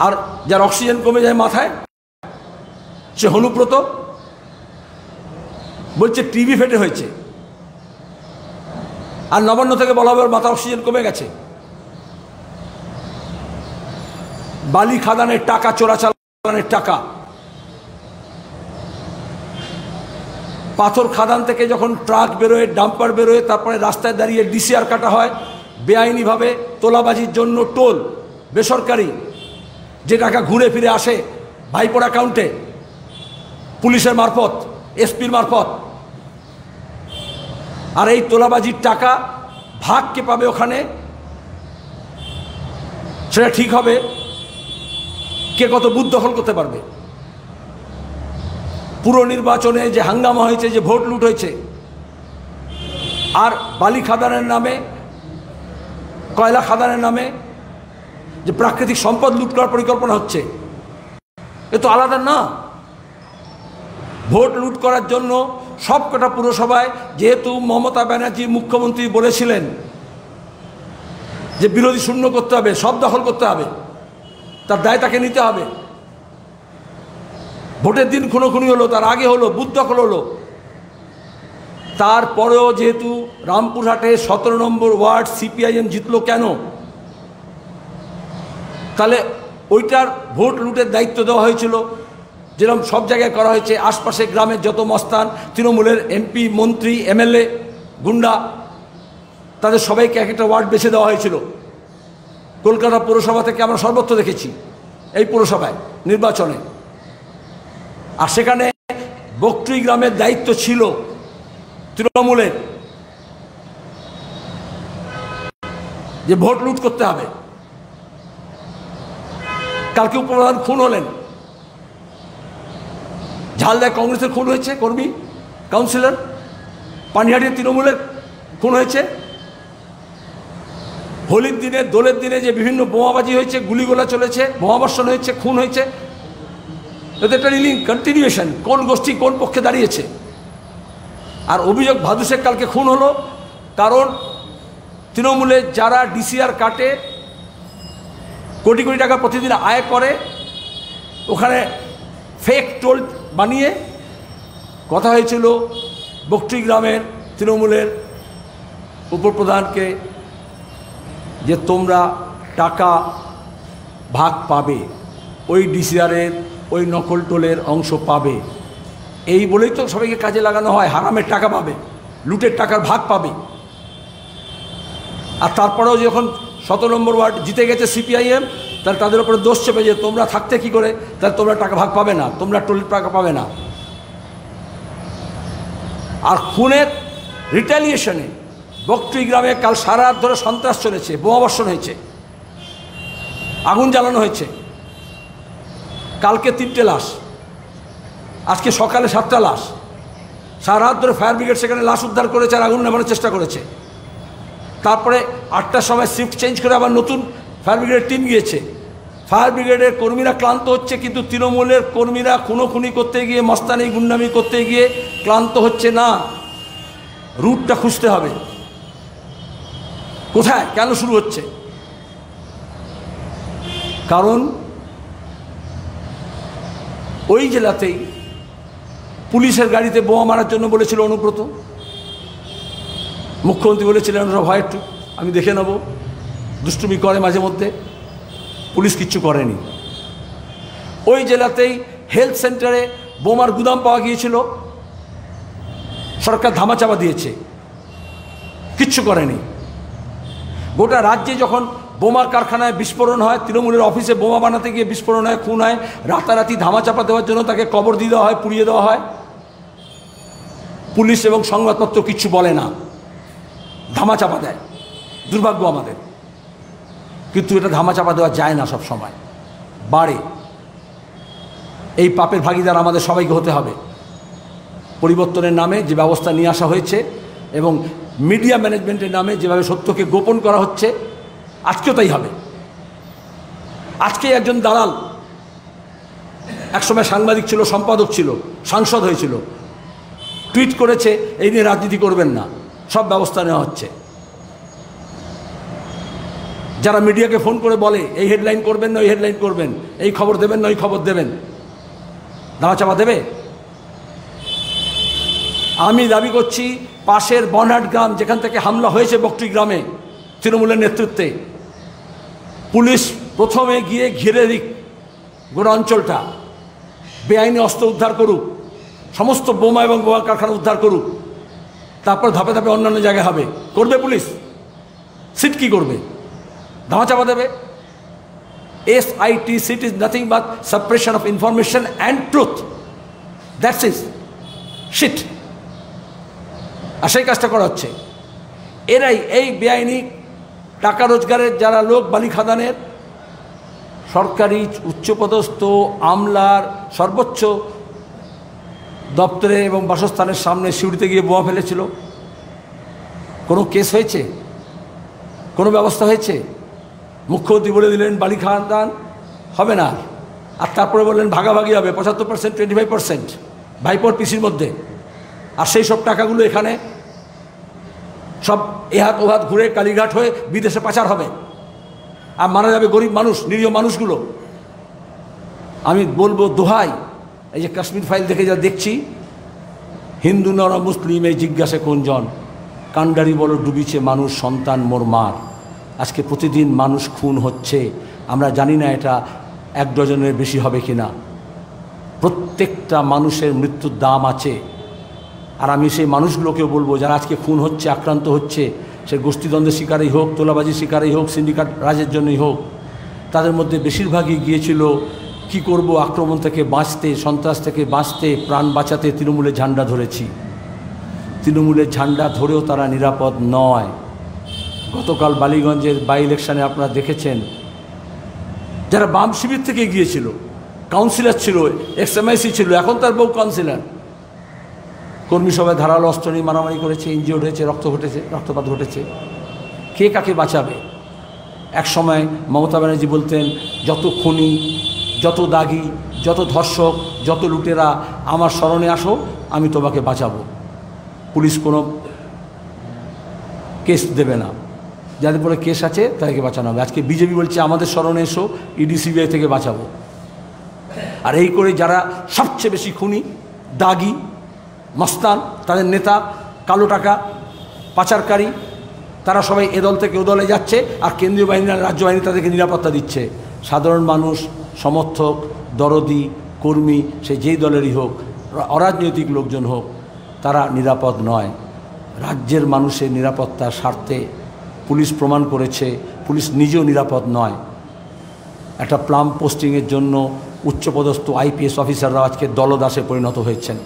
আর যার অক্সিজেন কমে যায় মাথায়, সে অনুব্রত বলছে টিবি ফেটে হয়েছে, আর নবান্ন থেকে বলা হবে ওর মাথার অক্সিজেন কমে গেছে। বালি খাদানের টাকা, চোরাচালানের টাকা, পাথর খাদান থেকে যখন ট্রাক বেরোয়, ডাম্পার বেরোয়, তারপরে রাস্তায় দাঁড়িয়ে ডিসিআর কাটা হয়, বেআইনিভাবে তোলাবাজির জন্য টোল বেসরকারি, যে টাকা ঘুরে ফিরে আসে ভাইপোর অ্যাকাউন্টে পুলিশের মারফত, এসপির মারফত। আর এই তোলাবাজির টাকা ভাগ কে পাবে ওখানে, সেটা ঠিক হবে কে কত বুথ দখল করতে পারবে। পুরো নির্বাচনে যে হাঙ্গামা হয়েছে, যে ভোট লুট হয়েছে, আর বালি খাদানের নামে, কয়লা খাদানের নামে যে প্রাকৃতিক সম্পদ লুট করার পরিকল্পনা হচ্ছে, এ তো আলাদা না। ভোট লুট করার জন্য সবকটা পুরসভায়, যেহেতু মমতা ব্যানার্জি মুখ্যমন্ত্রী বলেছিলেন যে বিরোধী শূন্য করতে হবে, সব দখল করতে হবে, তার দায় তাকে নিতে হবে। ভোটের দিন খুনোখুনি হলো, তার আগে হলো, বুথ দখল হলো। তারপরেও যেহেতু রামপুরহাটে 17 নম্বর ওয়ার্ড সিপিআইএম জিতলো কেন? তাহলে ওইটার ভোট লুটের দায়িত্ব দেওয়া হয়েছিল, যেরকম সব জায়গায় করা হয়েছে। আশপাশে গ্রামের যত মস্তান, তৃণমূলের এমপি, মন্ত্রী, এমএলএ, গুন্ডা, তাদের সবাইকে এক একটা ওয়ার্ড বেছে দেওয়া হয়েছিল। কলকাতা পৌরসভা থেকে আমরা সর্বত্র দেখেছি এই পৌরসভায় নির্বাচনে। আর সেখানে বকটুই গ্রামের দায়িত্ব ছিল তৃণমূলের, যে ভোট লুট করতে হবে। কালকে উপপ্রধান খুন হলেন, ঝালদায় কংগ্রেসের খুন হয়েছে, কর্মী কাউন্সিলর। পানিহাটির তৃণমূলের খুন হয়েছে। হোলির দিনে, দোলের দিনে যে বিভিন্ন বোমাবাজি হয়েছে, গুলিগোলা চলেছে, বোমাবর্ষণ হয়েছে, খুন হয়েছে, এতে একটা রিলিং কন্টিনিউশন, কোন গোষ্ঠী কোন পক্ষে দাঁড়িয়েছে। আর অভিযোগ ভাদু শেখ কালকে খুন হলো কারণ তৃণমূলের যারা ডিসিআর কাটে, কোটি কোটি টাকা প্রতিদিন আয় করে, ওখানে ফেক টোল বানিয়ে কথা হয়েছিল বকটুই গ্রামের তৃণমূলের উপপ্রধানকে যে তোমরা টাকা ভাগ পাবে, ওই ডিসিআরের ওই নকল টোলের অংশ পাবে, এই বলেই তো সবাইকে কাজে লাগানো হয়। হারামের টাকা পাবে, লুটের টাকার ভাগ পাবে। আর তারপরেও যখন 17 নম্বর ওয়ার্ড জিতে গেছে সিপিআইএম, তাহলে তাদের উপরে দোষ চেপে যে তোমরা থাকতে কি করে, তাহলে তোমরা টাকা ভাগ পাবে না, তোমরা টোলের টাকা পাবে না। আর খুনের রিটালিয়েশনে বকটুই গ্রামে কাল সারা রাত ধরে সন্ত্রাস চলেছে, বোমাবর্ষণ হয়েছে, আগুন জ্বালানো হয়েছে। কালকে 3টে লাশ, আজকে সকালে 7টা লাশ। সারা রাত ধরে ফায়ার ব্রিগেড সেখানে লাশ উদ্ধার করেছে আর আগুন নেভানোর চেষ্টা করেছে। তারপরে 8টার সময় শিফট চেঞ্জ করে আবার নতুন ফায়ার ব্রিগেডের টিম গিয়েছে। ফায়ার ব্রিগেডের কর্মীরা ক্লান্ত হচ্ছে, কিন্তু তৃণমূলের কর্মীরা খুনোখুনি করতে গিয়ে, মস্তানি গুন্ডামি করতে গিয়ে ক্লান্ত হচ্ছে না। রুটটা খুঁজতে হবে, কোথায় কেন শুরু হচ্ছে। কারণ ওই জেলাতেই পুলিশের গাড়িতে বোমা মারার জন্য বলেছিল অনুব্রত। মুখ্যমন্ত্রী বলেছিলেন ওরা ভয়, একটু আমি দেখে নেব, দুষ্টুমি করে মাঝে মধ্যে, পুলিশ কিচ্ছু করেনি। ওই জেলাতেই হেলথ সেন্টারে বোমার গুদাম পাওয়া গিয়েছিল, সরকার ধামাচাপা দিয়েছে, কিচ্ছু করেনি। গোটা রাজ্যে যখন বোমা কারখানায় বিস্ফোরণ হয়, তৃণমূলের অফিসে বোমা বানাতে গিয়ে বিস্ফোরণ হয়, খুন হয়, রাতারাতি ধামাচাপা দেওয়ার জন্য তাকে কবর দিয়ে দেওয়া হয়, পুড়িয়ে দেওয়া হয়। পুলিশ এবং সংবাদপত্র কিচ্ছু বলে না, ধামাচাপা দেয়। দুর্ভাগ্য আমাদের, কিন্তু এটা ধামাচাপা দেওয়া যায় না, সব সময় বাড়ে। এই পাপের ভাগিদার আমাদের সবাইকে হতে হবে। পরিবর্তনের নামে যে ব্যবস্থা নিয়ে আসা হয়েছে এবং মিডিয়া ম্যানেজমেন্টের নামে যেভাবে সত্যকে গোপন করা হচ্ছে, আজকেও তাই হবে। আজকে একজন দালাল, একসময় সাংবাদিক ছিল, সম্পাদক ছিল, সাংসদ হয়েছিল, টুইট করেছে এই নিয়ে রাজনীতি করবেন না, সব ব্যবস্থা নেওয়া হচ্ছে। যারা মিডিয়াকে ফোন করে বলে এই হেডলাইন করবেন না ওই হেডলাইন করবেন, এই খবর দেবেন না ওই খবর দেবেন, ধামাচাপা দেবে? আমি দাবি করছি পাশের বনহাট গ্রাম, যেখান থেকে হামলা হয়েছে বকটি গ্রামে তৃণমূলের নেতৃত্বে, পুলিশ প্রথমে গিয়ে ঘিরে দিক গোটা অঞ্চলটা, বেআইনি অস্ত্র উদ্ধার করুক, সমস্ত বোমা এবং বোমা কারখানা উদ্ধার করুক, তারপর ধাপে ধাপে অন্যান্য জায়গায় হবে। করবে পুলিশ? সিট কি করবে? ধামাচাপা দেবে? SIT, SIT is nothing but suppression of information and truth, that's is shit. আর সেই কাজটা করা হচ্ছে। এরাই এই বেআইনি টাকা রোজগারের যারা লোক বালি খাদানের, সরকারি উচ্চপদস্থ আমলার সর্বোচ্চ দপ্তরে এবং বাসস্থানের সামনে সিউড়িতে গিয়ে বোমা ফেলেছিল। কোনো কেস হয়েছে? কোনো ব্যবস্থা হয়েছে? মুখ্যমন্ত্রী বলে দিলেন বালি খাদান হবে না, আর তারপরে বললেন ভাগাভাগি হবে 75%, 25% ভাইপোর পিসির মধ্যে। আর সেই সব টাকাগুলো এখানে সব এহাত ওহাত ঘুরে কালীঘাট হয়ে বিদেশে পাচার হবে, আর মারা যাবে গরিব মানুষ, নিরীহ মানুষগুলো। আমি বলবো দোহাই, এই যে কাশ্মীর ফাইল দেখে যা দেখছি, হিন্দু নর মুসলিম এই জিজ্ঞাসা কোনজন, কান্ডারি বলো ডুবিছে মানুষ, সন্তান মোর মার। আজকে প্রতিদিন মানুষ খুন হচ্ছে, আমরা জানি না এটা 1 ডজনের বেশি হবে কিনা। প্রত্যেকটা মানুষের মৃত্যুর দাম আছে। আর আমি সেই মানুষগুলোকেও বলবো যারা আজকে খুন হচ্ছে, আক্রান্ত হচ্ছে, সে গোষ্ঠীদ্বন্দ্বের শিকারই হোক, তোলাবাজির শিকারই হোক, সিন্ডিকেট রাজের জন্যই হোক, তাদের মধ্যে বেশিরভাগই গিয়েছিল কি করব, আক্রমণ থেকে বাঁচতে, সন্ত্রাস থেকে বাঁচতে, প্রাণ বাঁচাতে তৃণমূলের ঝান্ডা ধরেছি। তৃণমূলের ঝান্ডা ধরেও তারা নিরাপদ নয়। গতকাল বালিগঞ্জের বাই ইলেকশনে আপনারা দেখেছেন, যারা বাম শিবির থেকে গিয়েছিল, কাউন্সিলর ছিল, XMIC ছিল, এখন তার বউ কাউন্সিলর, কর্মী সভায় ধারালো অস্ত্র নিয়ে মারামারি করেছে, ইনজিওর্ড হয়েছে, রক্তপাত ঘটেছে। কে কাকে বাঁচাবে? এক সময় মমতা ব্যানার্জি বলতেন, যত খুনি, যত দাগি, যত ধর্ষক, যত লুটেরা আমার স্মরণে আসো, আমি তোমাকে বাঁচাবো। পুলিশ কোনো কেস দেবে না, যাদের পরে কেস আছে তাদেরকে বাঁচানো হবে। আজকে বিজেপি বলছে আমাদের স্মরণে এসো, ED CBI থেকে বাঁচাবো। আর এই করে যারা সবচেয়ে বেশি খুনি, দাগি, মস্তান, তাদের নেতা, কালো টাকা পাচারকারী, তারা সবাই এ দল থেকে ও দলে যাচ্ছে, আর কেন্দ্রীয় বাহিনী আর রাজ্য বাহিনী তাদেরকে নিরাপত্তা দিচ্ছে। সাধারণ মানুষ, সমর্থক, দরদি, কর্মী, সে যেই দলেরই হোক, অরাজনৈতিক লোকজন হোক, তারা নিরাপদ নয়। রাজ্যের মানুষের নিরাপত্তার স্বার্থে পুলিশ প্রমাণ করেছে পুলিশ নিজেও নিরাপদ নয়। একটা প্লাম পোস্টিংয়ের জন্য উচ্চপদস্থ IPS অফিসাররা আজকে দলদাসে পরিণত হয়েছেন।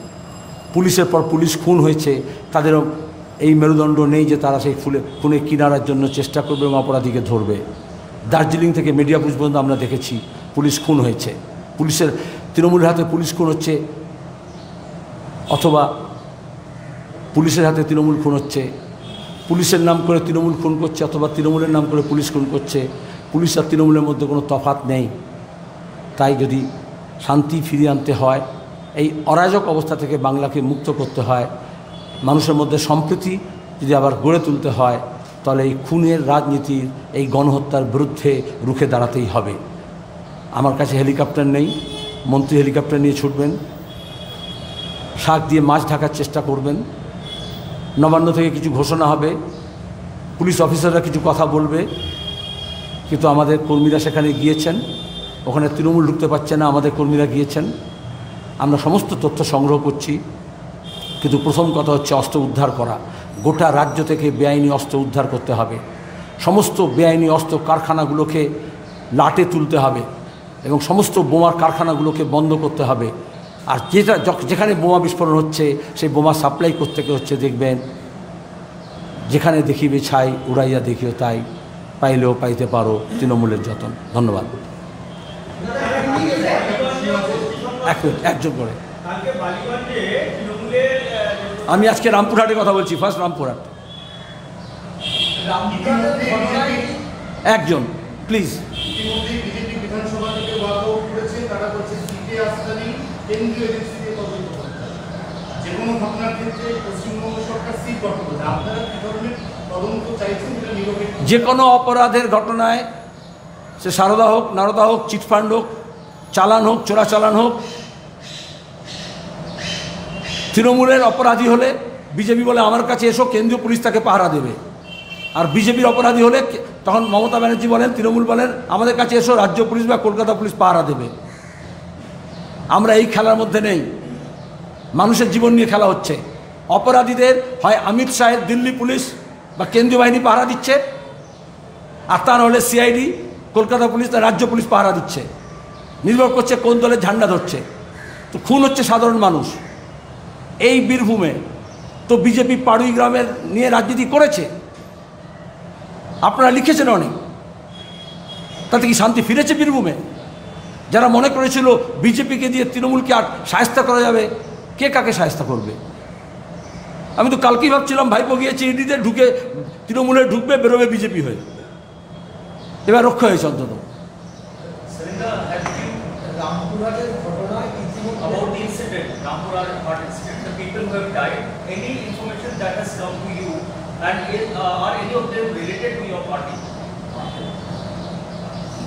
পুলিশের পর পুলিশ খুন হয়েছে, তাদেরও এই মেরুদণ্ড নেই যে তারা সেই খুনে কিনারার জন্য চেষ্টা করবে এবং অপরাধীকে ধরবে। দার্জিলিং থেকে মিডিয়াপুর পর্যন্ত আমরা দেখেছি পুলিশ খুন হয়েছে, পুলিশের তৃণমূলের হাতে পুলিশ খুন হচ্ছে, অথবা পুলিশের হাতে তৃণমূল খুন হচ্ছে, পুলিশের নাম করে তৃণমূল খুন করছে, অথবা তৃণমূলের নাম করে পুলিশ খুন করছে। পুলিশ আর তৃণমূলের মধ্যে কোনো তফাৎ নেই। তাই যদি শান্তি ফিরিয়ে আনতে হয়, এই অরাজক অবস্থা থেকে বাংলাকে মুক্ত করতে হয়, মানুষের মধ্যে সম্প্রীতি যদি আবার গড়ে তুলতে হয়, তাহলে এই খুনের রাজনীতির, এই গণহত্যার বিরুদ্ধে রুখে দাঁড়াতেই হবে। আমার কাছে হেলিকপ্টার নেই, মন্ত্রী হেলিকপ্টার নিয়ে ছুটবেন, শাক দিয়ে মাছ ঢাকার চেষ্টা করবেন, নবান্ন থেকে কিছু ঘোষণা হবে, পুলিশ অফিসাররা কিছু কথা বলবে, কিন্তু আমাদের কর্মীরা সেখানে গিয়েছেন, ওখানে তৃণমূল ঢুকতে পারছে না, আমাদের কর্মীরা গিয়েছেন। আমরা সমস্ত তথ্য সংগ্রহ করছি, কিন্তু প্রথম কথা হচ্ছে অস্ত্র উদ্ধার করা। গোটা রাজ্য থেকে বেআইনি অস্ত্র উদ্ধার করতে হবে, সমস্ত বেআইনি অস্ত্র কারখানাগুলোকে লাটে তুলতে হবে এবং সমস্ত বোমার কারখানাগুলোকে বন্ধ করতে হবে। আর যেখানে বোমা বিস্ফোরণ হচ্ছে সেই বোমা সাপ্লাই করতে হচ্ছে, দেখবেন যেখানে দেখিবে ছাই উড়াইয়া দেখিও তাই, পাইলেও পাইতে পারো তৃণমূলের যতন। ধন্যবাদ। একজন করে আমি আজকে রামপুরহাটে কথা বলছি, ফার্স্ট রামপুরহাট। একজন প্লিজ। যে কোনো অপরাধের ঘটনায় সে সারদা হোক, নারদা হোক, চিটফান্ড হোক, চালান হোক, চোরা চালান হোক, তৃণমূলের অপরাধী হলে বিজেপি বলে আমার কাছে এসো, কেন্দ্রীয় পুলিশ তাকে পাহারা দেবে। আর বিজেপির অপরাধী হলে তখন মমতা ব্যানার্জি বলেন, তৃণমূল বলেন আমাদের কাছে এসো, রাজ্য পুলিশ বা কলকাতা পুলিশ পাহারা দেবে। আমরা এই খেলার মধ্যে নেই। মানুষের জীবন নিয়ে খেলা হচ্ছে। অপরাধীদের হয় অমিত শাহের দিল্লি পুলিশ বা কেন্দ্রীয় বাহিনী পাহারা দিচ্ছে, আর তা নাহলে সিআইডি, কলকাতা পুলিশ, রাজ্য পুলিশ পাহারা দিচ্ছে। নির্ভর করছে কোন দলের ঝান্ডা ধরছে। তো খুন হচ্ছে সাধারণ মানুষ। এই বীরভূমে তো বিজেপি পাড়ুই গ্রামের নিয়ে রাজনীতি করেছে, আপনারা লিখেছেন অনেক। তাতে কি শান্তি ফিরেছে বীরভূমে? যারা মনে করেছিল বিজেপিকে দিয়ে তৃণমূলকে আর শায়েস্তা করা যাবে, কে কাকে শায়েস্তা করবে? আমি তো কালকেই ভাবছিলাম ভাইপো গিয়েছে ইডিতে, ঢুকে তৃণমূলে ঢুকবে, বেরোবে বিজেপি হয়ে। এবার রক্ষা হয়েছে অন্তত।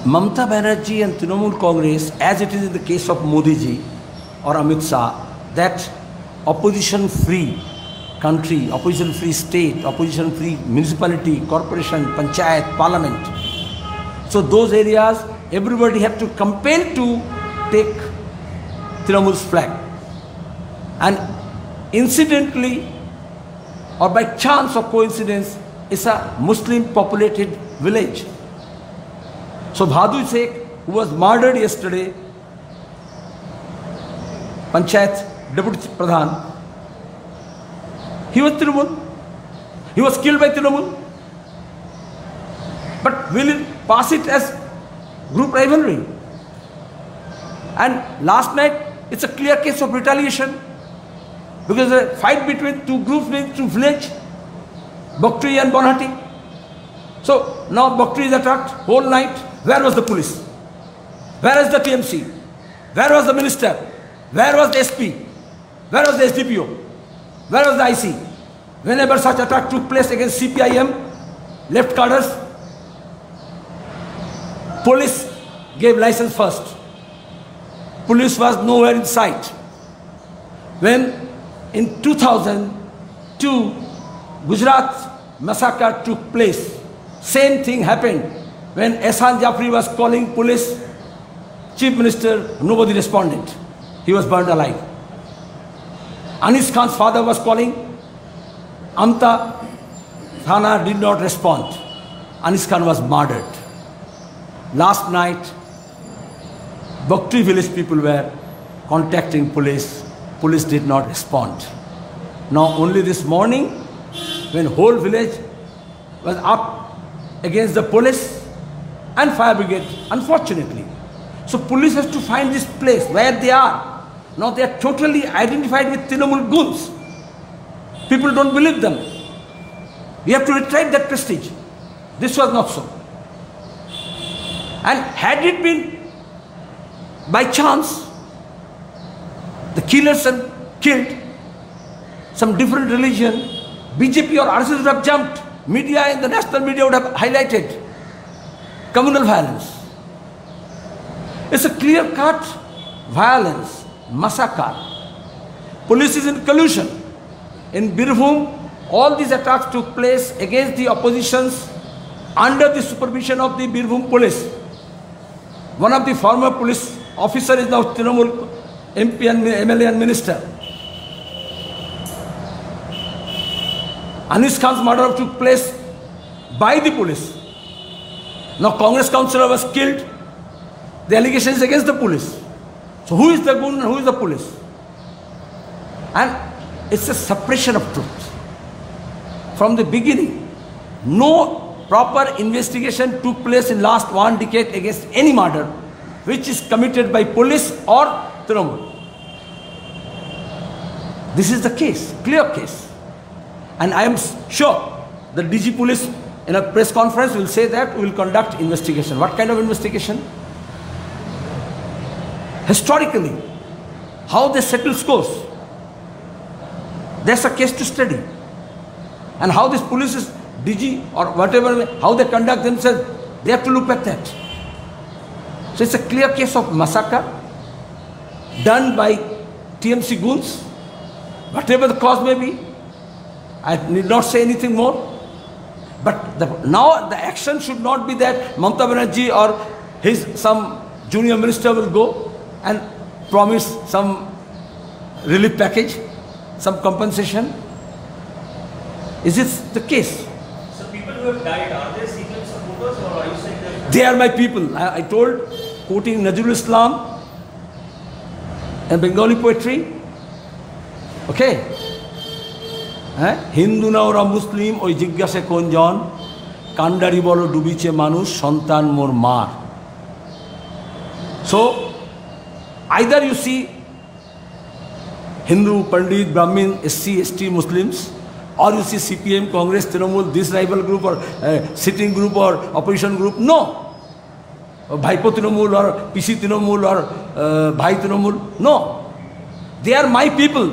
Mamata Banerjee and Trinamool Congress, as it is in the case of Modi ji or Amit Shah, that opposition-free country, opposition-free state, opposition-free municipality, corporation, panchayat, parliament. So those areas, everybody have to compel to take Trinamool's flag. And incidentally, or by chance or coincidence, it's a Muslim-populated village. So Bhadu Sheikh, who was murdered yesterday, Panchayat Deputy Pradhan, he was Trinamool. He was killed by Trinamool. But will it pass it as group rivalry? And last night, it's a clear case of retaliation, because a fight between two groups in two village, Bakhtri and Bonhati. So now Bakhtri is attacked whole night. Where was the police? Where is the TMC? Where was the minister? Where was the SP? Where was the SDPO? Where was the IC? Whenever such attack took place against CPIM, left cadres, police gave license first. Police was nowhere in sight. When in 2002, Gujarat massacre took place, same thing happened. When Ehsan Jafri was calling police, Chief Minister, nobody responded. He was burned alive. Anis Khan's father was calling, Amta Thana did not respond. Anis Khan was murdered. Last night, Bakhtri village people were contacting police. Police did not respond. Now only this morning, when whole village was up against the police and fire brigade, unfortunately. So police has to find this place where they are. Now they are totally identified with Trinamool goons. People don't believe them. We have to retrieve that prestige. This was not so. And had it been by chance, the killers and killed some different religion, BJP or RSS would have jumped. Media and the national media would have highlighted communal violence. It's a clear-cut violence, massacre. Police is in collusion. In Birbhum, all these attacks took place against the oppositions under the supervision of the Birbhum police. One of the former police officer is now Trinamool MP and MLA and minister. Anis Khan's murder took place by the police. Now Congress councillor was killed. The allegation is against the police. So who is the goon and who is the police? And it's a suppression of truth. From the beginning, no proper investigation took place in last 1 decade against any murder which is committed by police or Trinamool. This is the case, clear case. And I am sure the DG police in a press conference will say that we will conduct investigation. What kind of investigation? Historically, how they settle scores. There's a case to study. And how this police is, DG or whatever, how they conduct themselves, they have to look at that. So it's a clear case of massacre done by TMC goons, whatever the cause may be. I need not say anything more. But now the action should not be that Mamata Banerjee or some junior minister will go and promise some relief package, some compensation. Is this the case? So people who have died, are they CPM supporters or are you saying that? They are my people. I told, quoting Nazrul Islam and Bengali poetry. Okay. Hindu না ওরা মুসলিম ওই জিজ্ঞাসে কোনজন কান্ডারি বলো ডুবিছে মানুষ সন্তান মোর মার so either you see Hindu Pandit Brahmin SC ST Muslims or you see CPM Congress Trinamool this rival group or sitting group or opposition group no Bhaipo Trinamool or PC Trinamool or Bhai Trinamool no they are my people.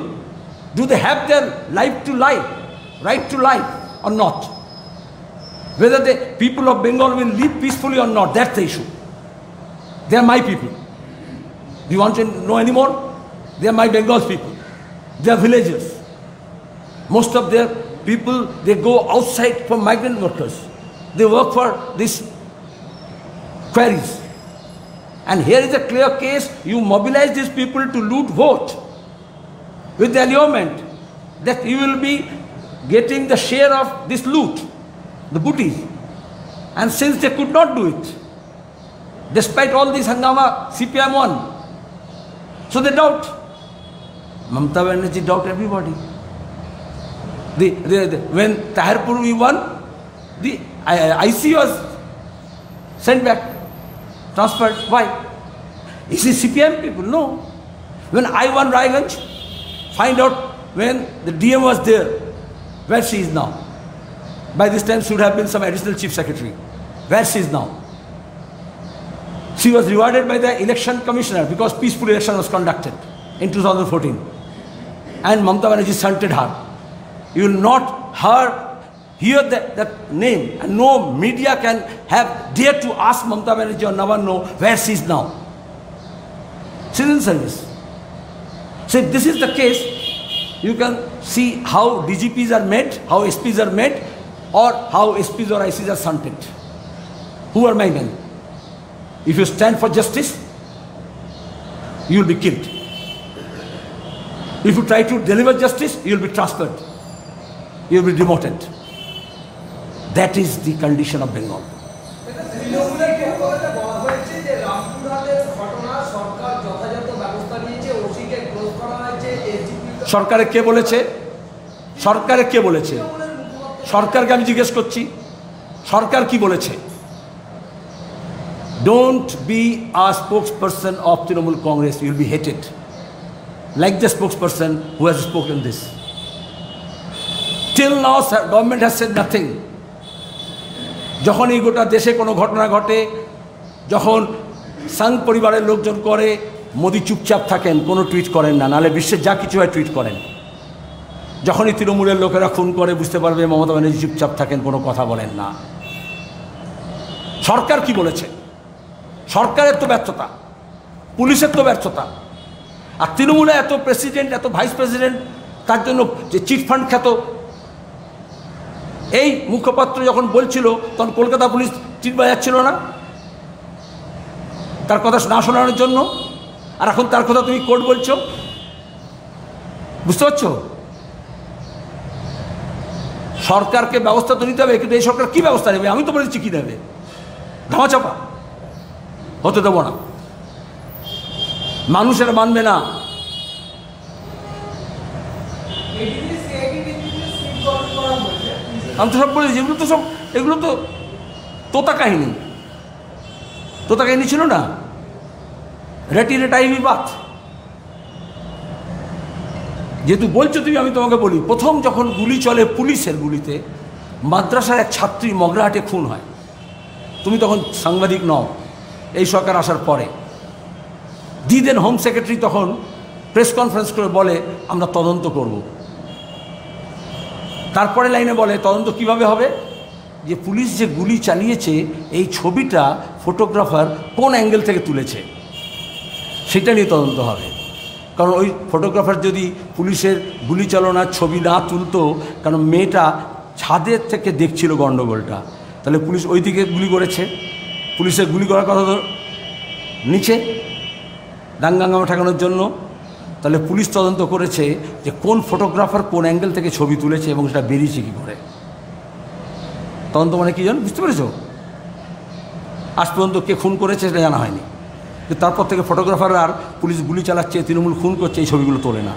Do they have their right to life or not? Whether the people of Bengal will live peacefully or not, that's the issue. They are my people. Do you want to know any more? They are my Bengal's people. They are villagers. Most of their people, they go outside for migrant workers. They work for these quarries. And here is a clear case, you mobilize these people to loot vote. With the allurement that you will be getting the share of this loot, the booty. And since they could not do it, despite all this hangama, CPM won. So they doubt. Mamata Banerjee doubt everybody. When Tahirpur we won, the IC was sent back, transferred. Why? Is it CPM people? No. When I won Raiganj, find out when the DM was there, where she is now. By this time should have been some additional chief secretary. Where she is now. She was rewarded by the election commissioner because peaceful election was conducted in 2014. And Mamata Banerjee shunted her. You will not hear that name and no media can have dare to ask Mamata Banerjee or Navan know where she is now. She is in service. So if this is the case, you can see how DGPs are made, how SPs are made, or how SPs or ICs are shunted. Who are my men? If you stand for justice, you will be killed. If you try to deliver justice, you will be transferred. You will be demoted. That is the condition of Bengal. সরকারে কে বলেছে সরকারে কে বলেছে সরকারকে আমি জিজ্ঞেস করছি সরকার কি বলেছে don't be a spokesperson of Trinamool Congress you will be hated like the spokesperson who has spoken this till now government has said nothing যখন এই গোটা দেশে কোনো ঘটনা ঘটে যখন সাং পরিবারের লোকজন করে মোদি চুপচাপ থাকেন কোনো টুইট করেন না নালে বিশ্বের যা কিছু হয় টুইট করেন যখনই তৃণমূলের লোকেরা খুন করে বুঝতে পারবে মমতা ব্যানার্জি চুপচাপ থাকেন কোনো কথা বলেন না সরকার কি বলেছে সরকারের তো ব্যর্থতা পুলিশের তো ব্যর্থতা আর তৃণমূলে এত প্রেসিডেন্ট এত ভাইস প্রেসিডেন্ট তার জন্য যে চিটফান্ড খ্যাত এই মুখপাত্র যখন বলছিল তখন কলকাতা পুলিশ চিট বাজাচ্ছিল না তার কথা না শোনানোর জন্য আর এখন তার কথা তুমি কোর্ট বলছো বুঝতে পারছো সরকারকে ব্যবস্থা তো নিতে হবে কিন্তু এই সরকার কি ব্যবস্থা নেবে আমি তো বলেছি কি নেবে ধামাচাপা হতে দেবো না মানুষেরা মানবে না আমি তো সব বলেছি এগুলো তো তোতা কাহিনী ছিল না রেটি রেটাইবি বাত যেহেতু বলছো তুমি আমি তোমাকে বলি প্রথম যখন গুলি চলে পুলিশের গুলিতে মাদ্রাসার এক ছাত্রী মগরাহাটে খুন হয় তুমি তখন সাংবাদিক নও এই সরকার আসার পরে দিদেন হোম সেক্রেটারি তখন প্রেস কনফারেন্স করে বলে আমরা তদন্ত করব তারপরে লাইনে বলে তদন্ত কিভাবে হবে যে পুলিশ যে গুলি চালিয়েছে এই ছবিটা ফটোগ্রাফার কোন অ্যাঙ্গেল থেকে তুলেছে সেটা নিয়ে তদন্ত হবে। কারণ ওই ফটোগ্রাফার যদি পুলিশের গুলি চালনার ছবি না তুলতো, কারণ মেয়েটা ছাদের থেকে দেখছিল গণ্ডগোলটা, তাহলে পুলিশ ওই দিকে গুলি করেছে, পুলিশের গুলি করার কথা তো নিচে দাঙ্গাঙ্গামা ঠেকানোর জন্য। তাহলে পুলিশ তদন্ত করেছে যে কোন ফটোগ্রাফার কোন অ্যাঙ্গেল থেকে ছবি তুলেছে এবং সেটা বেরিয়েছে কী করে। তদন্ত মানে কী জানো, বুঝতে পেরেছ? আজ পর্যন্ত কে খুন করেছে সেটা জানা হয়নি, তারপর থেকে ফটোগ্রাফার আর পুলিশ গুলি চালাচ্ছে, তৃণমূল খুন করছে, এই ছবিগুলো তোলে না।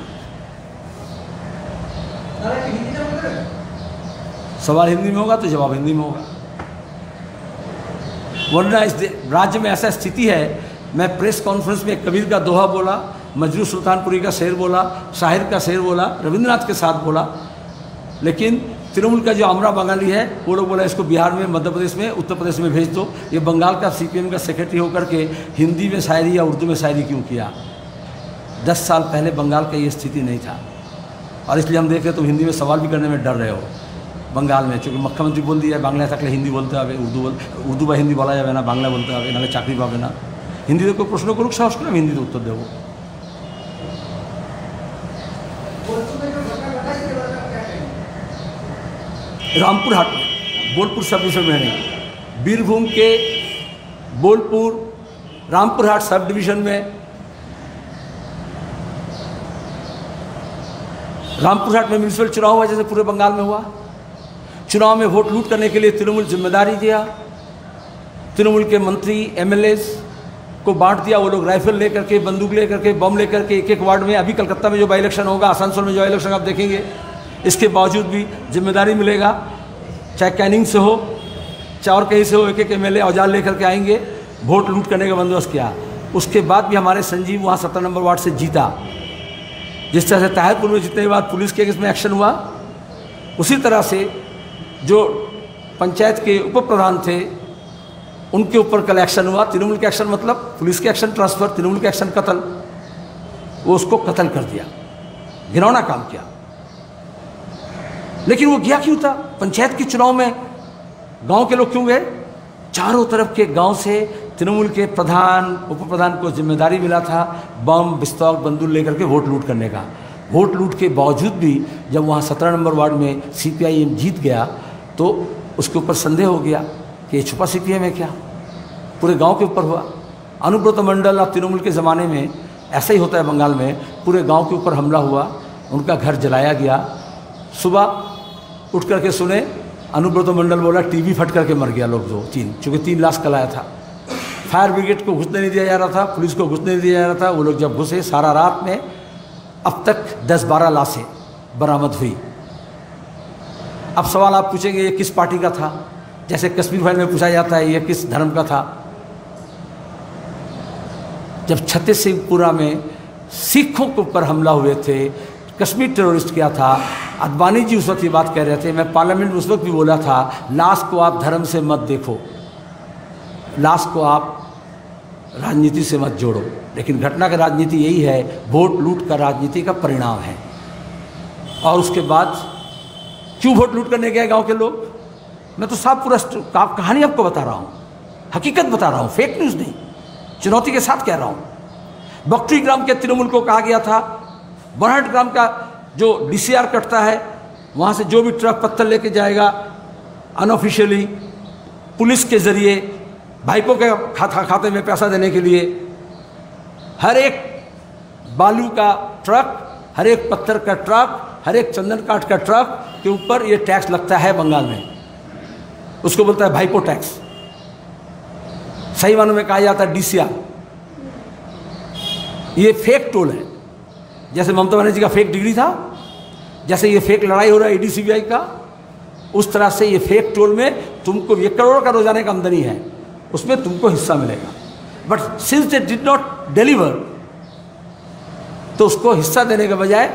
सवाल हिंदी में होगा तो जवाब हिंदी में होगा, वरना इस राज्य में ऐसा स्थिति है। मैं प्रेस कॉन्फ्रेंस में कबीर का दोहा बोला, मजरू सुल्तानपुरी का शेर बोला, शाहिर का शेर बोला, रविंद्रनाथ के साथ बोला, लेकिन तृणमूल का जो आमरा बंगाली है वो लोग बोला इसको बिहार में, मध्य प्रदेश में, उत्तर प्रदेश में भेज दो। ये बंगाल का सीपीएम का सेक्रेटरी होकर के हिंदी में शायरी या उर्दू में शायरी क्यों किया? 10 साल पहले बंगाल का ये स्थिति नहीं था, और इसलिए हम देख रहे तुम हिंदी में सवाल भी करने में डर रहे हो बंगाल में, चूँकि मुख्यमंत्री बोल दिया बांग्ला तक हिंदी बोलते হবে, उर्दू বা हिंदी বলা যাবে না, বাংলা বলতে হবে, নাহলে চাকরি পাবে না। হিন্দিতে কেউ প্রশ্ন করুক, সাহস করে আমি হিন্দিতে উত্তর দেবো। रामपुर हाट में, बोलपुर सब डिवीजन में नहीं, बीरभूम के बोलपुर रामपुर हाट सब डिवीजन में, रामपुर हाट में म्यूनिसिपल चुनाव हुआ जैसे पूरे बंगाल में हुआ। चुनाव में वोट लूट करने के लिए तृणमूल जिम्मेदारी दिया, तृणमूल के मंत्री एमएलए को बांट दिया। वो लोग राइफल लेकर के, बंदूक लेकर के, बम लेकर के एक एक वार्ड में, अभी कलकत्ता में जो बाई इलेक्शन होगा, आसनसोल में जो इलेक्शन आप देखेंगे, इसके बावजूद भी जिम्मेदारी मिलेगा, चाहे कैनिंग से हो चाहे और कहीं से हो, एक एक एमएलए औजार लेकर के आएंगे, वोट लूट करने का बंदोबस्त किया। उसके बाद भी हमारे संजीव वहाँ 17 नंबर वार्ड से जीता। जिस तरह से ताहिरपुर में जीतने के बाद पुलिस के इसमें एक्शन हुआ, उसी तरह से जो पंचायत के उप प्रधान थे उनके ऊपर कल एक्शन हुआ। तृणमूल के एक्शन मतलब पुलिस के एक्शन ट्रांसफ़र, तृणमूल के एक्शन कत्ल, वो उसको कत्ल कर दिया, घिनौना काम किया। लेकिन वो गया क्यों था? पंचायत के चुनाव में गांव के लोग क्यों गए? चारों तरफ के गांव से तृणमूल के प्रधान उप प्रधान को जिम्मेदारी मिला था बम पिस्तौल बंदूक लेकर के वोट लूट करने का। वोट लूट के बावजूद भी जब वहाँ 17 नंबर वार्ड में सीपीआईएम जीत गया तो उसके ऊपर संदेह हो गया कि ये छुपा सीपीएम है क्या? पूरे गांव के ऊपर हुआ। अनुब्रत मंडल और तृणमूल के ज़माने में ऐसा ही होता है बंगाल में, पूरे गांव के ऊपर हमला हुआ, उनका घर जलाया गया। सुबह उठ करके सुने अनुब्रत मंडल बोला टीवी फट करके मर गया लोग, 2-3, चूँकि 3 लाश कल आया था। फायर ब्रिगेड को घुसने नहीं दिया जा रहा था, पुलिस को घुसने नहीं दिया जा रहा था। वो लोग जब घुसे सारा रात में अब तक 10-12 लाशें बरामद हुई। अब सवाल आप पूछेंगे ये किस पार्टी का था? जैसे कश्मीर फाइल में पूछा जाता है ये किस धर्म का था? जब छत्तीसगढ़ में सिखों के ऊपर हमला हुए थे, कश्मीर टेररिस्ट किया था, अडवाणी जी उस वक्त ये बात कह रहे थे, मैं पार्लियामेंट में उस वक्त भी बोला था लाश को आप धर्म से मत देखो, लाश को आप राजनीति से मत जोड़ो। लेकिन घटना का राजनीति यही है, वोट लूट का राजनीति का परिणाम है। और उसके बाद क्यों वोट लूट करने गए गांव के लोग? मैं तो साफ पूरा कहानी आपको बता रहा हूँ, हकीकत बता रहा हूँ, फेक न्यूज़ नहीं, चुनौती के साथ कह रहा हूँ। बख्तरी ग्राम के तृणमूल को कहा गया था बरहट ग्राम का जो डीसीआर कटता है वहाँ से जो भी ट्रक पत्थर लेके जाएगा अनऑफिशियली पुलिस के ज़रिए भाइपों के खाते में पैसा देने के लिए, हर एक बालू का ट्रक, हर एक पत्थर का ट्रक, हर एक चंदन काठ का ट्रक के ऊपर ये टैक्स लगता है बंगाल में, उसको बोलता है भाइपो टैक्स। सही मानों में कहा जाता है डीसीआर। ये फेक टोल है, जैसे ममता बनर्जी का फेक डिग्री था, जैसे ये फेक लड़ाई हो रहा है ईडी-सीबीआई का, उस तरह से ये फेक टोल में तुमको 1 करोड़ का रोजाना का आमदनी है, उसमें तुमको हिस्सा मिलेगा। But since they did not deliver, तो उसको हिस्सा देने के बजाय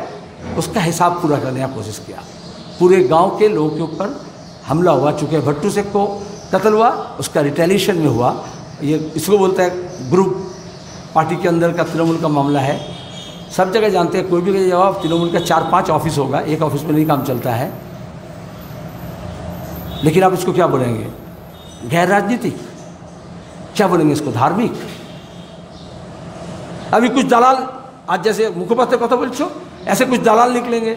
उसका हिसाब पूरा करने का कोशिश किया। पूरे गांव के लोगों के ऊपर हमला हुआ, चूँकि भट्टू शेख को कत्ल हुआ, उसका रिटेलिएशन में हुआ। ये इसको बोलते हैं ग्रुप पार्टी के अंदर का तृणमूल का मामला है। सब जगह जानते हैं, कोई भी जवाब तृणमूल का 4-5 ऑफिस होगा, एक ऑफिस में नहीं काम चलता है। लेकिन आप इसको क्या बोलेंगे? गैर राजनीतिक। क्या बोलेंगे इसको, धार्मिक? अभी कुछ दलाल, आज जैसे मुखपात्र कथा बोलछो, ऐसे कुछ दलाल निकलेंगे,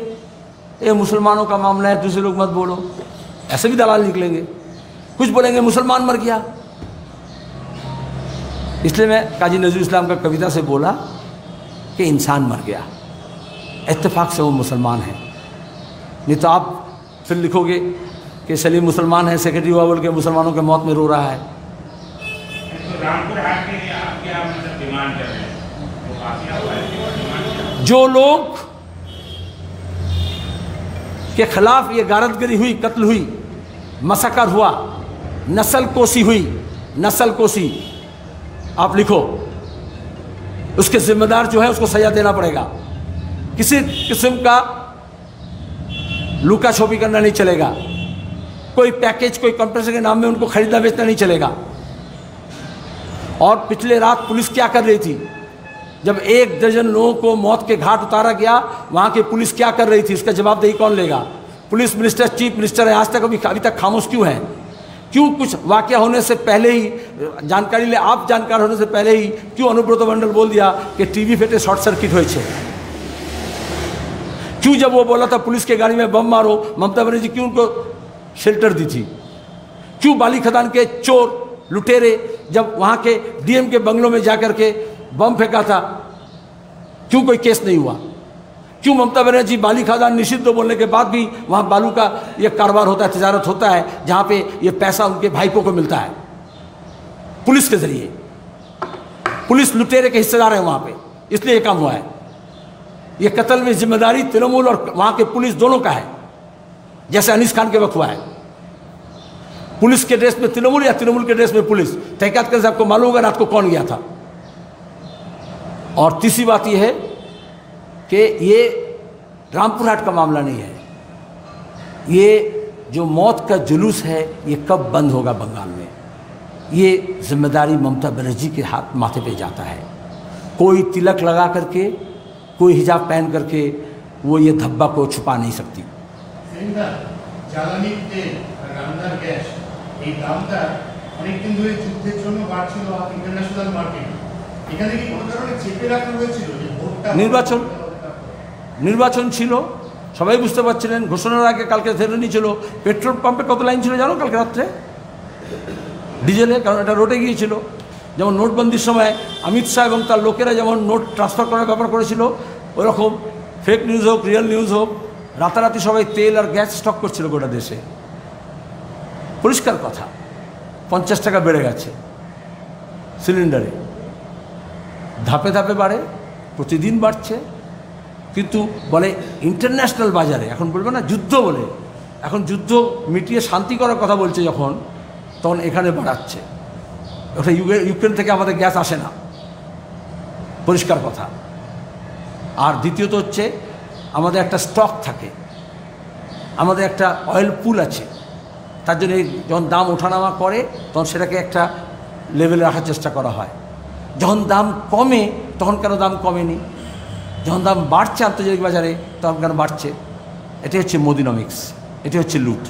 ये मुसलमानों का मामला है, दूसरे लोग मत बोलो, ऐसे भी दलाल निकलेंगे। कुछ बोलेंगे मुसलमान मर गया। इसलिए मैं काजी नजरुल इस्लाम का कविता से बोला कि इंसान मर गया, इत्तेफाक से वो मुसलमान है। नहीं तो आप फिर लिखोगे कि सलीम मुसलमान है, सेक्रेटरी हुआ बोल के मुसलमानों के मौत में रो रहा है। तो रामपुर हाट के लिए आप क्या मतलब डिमांड कर रहे हैं? तो काफी आप डिमांड जो लोग के खिलाफ ये गारतगरी हुई, कत्ल हुई, मसकर हुआ, नस्ल कोसी हुई, नस्ल कोसी, आप लिखो, उसके जिम्मेदार जो है उसको सजा देना पड़ेगा। किसी किस्म का लुका छुपी करना नहीं चलेगा, कोई पैकेज, कोई कंप्रेसर के नाम में उनको खरीदना बेचना नहीं चलेगा। और पिछले रात पुलिस क्या कर रही थी, जब 1 दर्जन लोगों को मौत के घाट उतारा गया, वहां की पुलिस क्या कर रही थी, इसका जवाबदेही कौन लेगा? पुलिस मिनिस्टर, चीफ मिनिस्टर है, आज तक अभी तक खामोश क्यों है? क्यों कुछ वाकया होने से पहले ही जानकारी ले, आप जानकार होने से पहले ही क्यों अनुब्रत मंडल बोल दिया कि टीवी फेटे शॉर्ट सर्किट हुए? क्यों जब वो बोला था पुलिस के गाड़ी में बम मारो, ममता बनर्जी क्यों उनको शेल्टर दी थी? क्यों बाली खदान के चोर लुटेरे जब वहाँ के डीएम के बंगलों में जाकर के बम फेंका था, क्यों कोई केस नहीं हुआ? क्यों ममता बनर्जी बाली खदान निषिद्ध बोलने के बाद भी वहाँ बालू का ये कारोबार होता है, तिजारत होता है, जहाँ पे ये पैसा उनके भाइपों को मिलता है पुलिस के जरिए? पुलिस लुटेरे के हिस्सेदार है वहाँ पे, इसलिए ये काम हुआ है। ये कत्ल में जिम्मेदारी तृणमूल और वहाँ के पुलिस दोनों का है, जैसे अनीस खान के वक्त हुआ है। पुलिस के ड्रेस में तृणमूल या तृणमूल के ड्रेस में पुलिस, तहकीकात करने से आपको मालूम होगा रात को कौन गया था। और तीसरी बात यह है कि ये रामपुर हाट का मामला नहीं है, ये जो मौत का जुलूस है ये कब बंद होगा बंगाल में, ये जिम्मेदारी ममता बनर्जी के हाथ माथे पे जाता है। कोई तिलक लगा करके, कोई हिजाब पहन करके वो ये धब्बा को छुपा नहीं सकती। জ্বালানি তেল আর রান্নার গ্যাস এই দামটা অনেকদিন ধরে যুদ্ধের জন্য বাড়ছিল ইন্টারন্যাশনাল মার্কেটে। এখানে কি কোনো কারণে চেপে রাখা হয়েছিল যে ভোটটা নির্বাচন ছিল, সবাই বুঝতে পারছিলেন। ঘোষণার আগে কালকে ধরে নিয়েছিল। পেট্রোল পাম্পে কত লাইন ছিল জানো কালকে রাত্রে ডিজেলে, কারণ এটা রোডে গিয়েছিল। যেমন নোটবন্দির সময় অমিত শাহ এবং তার লোকেরা যেমন নোট ট্রান্সফার করার ব্যাপার করেছিল, ওরকম ফেক নিউজ হোক, রিয়েল নিউজ হোক, রাতারাতি সবাই তেল আর গ্যাস স্টক করছিল গোটা দেশে। পরিষ্কার কথা, 50 টাকা বেড়ে গেছে সিলিন্ডারে, ধাপে ধাপে বাড়ে, প্রতিদিন বাড়ছে। কিন্তু বলে ইন্টারন্যাশনাল বাজারে, এখন বলবে না যুদ্ধ বলে, এখন যুদ্ধ মিটিয়ে শান্তি করার কথা বলছে যখন, তখন এখানে বাড়াচ্ছে। ওটা ইউক্রেন থেকে আমাদের গ্যাস আসে না, পরিষ্কার কথা। আর দ্বিতীয়ত হচ্ছে আমাদের একটা স্টক থাকে, আমাদের একটা অয়েল পুল আছে, তার জন্য যখন দাম ওঠানামা করে তখন সেটাকে একটা লেভেলে রাখার চেষ্টা করা হয়। যখন দাম কমে তখন কেন দাম কমেনি, যখন দাম বাড়ছে আন্তর্জাতিক বাজারে তখন কেন বাড়ছে? এটি হচ্ছে মোদিনমিক্স, এটি হচ্ছে লুট।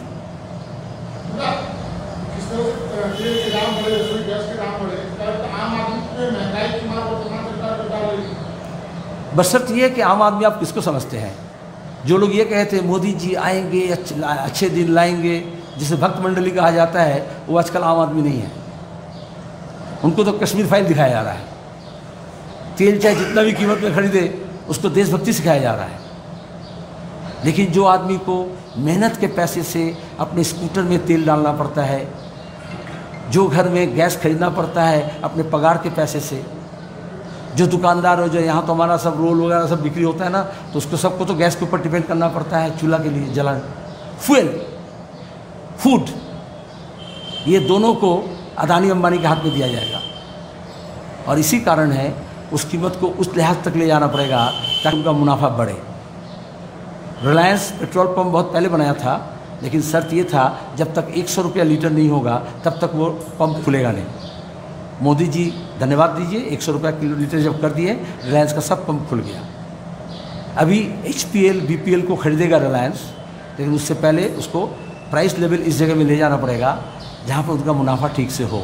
बशर्त ये है कि आम आदमी आप किसको समझते हैं। जो लोग ये कहते हैं मोदी जी आएंगे, अच्छे दिन लाएंगे, जिसे भक्त मंडली कहा जाता है, वो आजकल आम आदमी नहीं है। उनको तो कश्मीर फाइल दिखाया जा रहा है। तेल चाहे जितना भी कीमत में खरीदे उसको देशभक्ति सिखाया जा रहा है। लेकिन जो आदमी को मेहनत के पैसे से अपने स्कूटर में तेल डालना पड़ता है, जो घर में गैस खरीदना पड़ता है अपने पगार के पैसे से, जो दुकानदार हो, जो यहाँ तो हमारा सब रोल वगैरह सब बिक्री होता है ना, तो उसको सबको तो गैस के ऊपर डिपेंड करना पड़ता है, चूल्हा के लिए जलान, फ्यूल, फूड, ये दोनों को अदानी अंबानी के हाथ में दिया जाएगा। और इसी कारण है उस कीमत को उस लिहाज तक ले जाना पड़ेगा ताकि उनका मुनाफा बढ़े। रिलायंस पेट्रोल पंप बहुत पहले बनाया था, लेकिन शर्त ये था जब तक 100 रुपया लीटर नहीं होगा तब तक वो पंप खुलेगा नहीं। मोदी जी धन्यवाद दीजिए, 100 रुपया किलो लीटर जब कर दिए, रिलायंस का सब पंप खुल गया। अभी HPL BPL को खरीदेगा रिलायंस, लेकिन उससे पहले उसको प्राइस लेवल इस जगह में ले जाना पड़ेगा जहाँ पर उनका मुनाफा ठीक से हो।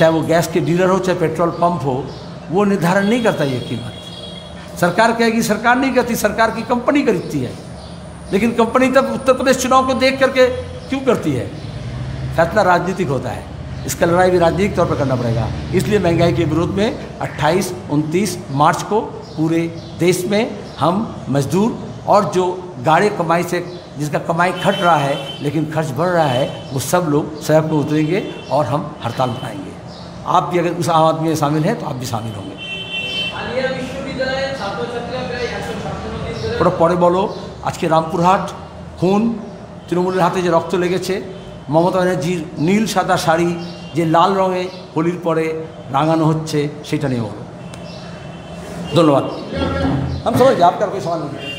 चाहे वो गैस के डीलर हो चाहे पेट्रोल पंप हो, वो निर्धारण नहीं करता ये कीमत। सरकार कहेगी, सरकार नहीं करती, सरकार की कंपनी खरीदती है। लेकिन कंपनी तब उत्तर प्रदेश चुनाव को देख करके क्यों करती है? फैसला राजनीतिक होता है, इसका लड़ाई भी राजनीतिक तौर पर करना पड़ेगा। इसलिए महंगाई के विरोध में 28-29 मार्च को पूरे देश में हम मजदूर और जो गाढ़े कमाई से जिसका कमाई घट रहा है लेकिन खर्च बढ़ रहा है, वो सब लोग सड़क पर उतरेंगे और हम हड़ताल बनाएंगे। आप भी अगर उस आम आदमी में शामिल हैं तो आप भी शामिल होंगे। ওটা পরে বলো। আজকে রামপুরহাট খুন, তৃণমূলের হাতে যে রক্ত লেগেছে, মমতা ব্যানার্জির নীল সাদা শাড়ি যে লাল রঙে হোলির পরে রাঙানো হচ্ছে, সেটা নিয়ে বলো। ধন্যবাদ। हम समझ गए, आपका कोई सवाल नहीं।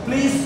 प्लीज़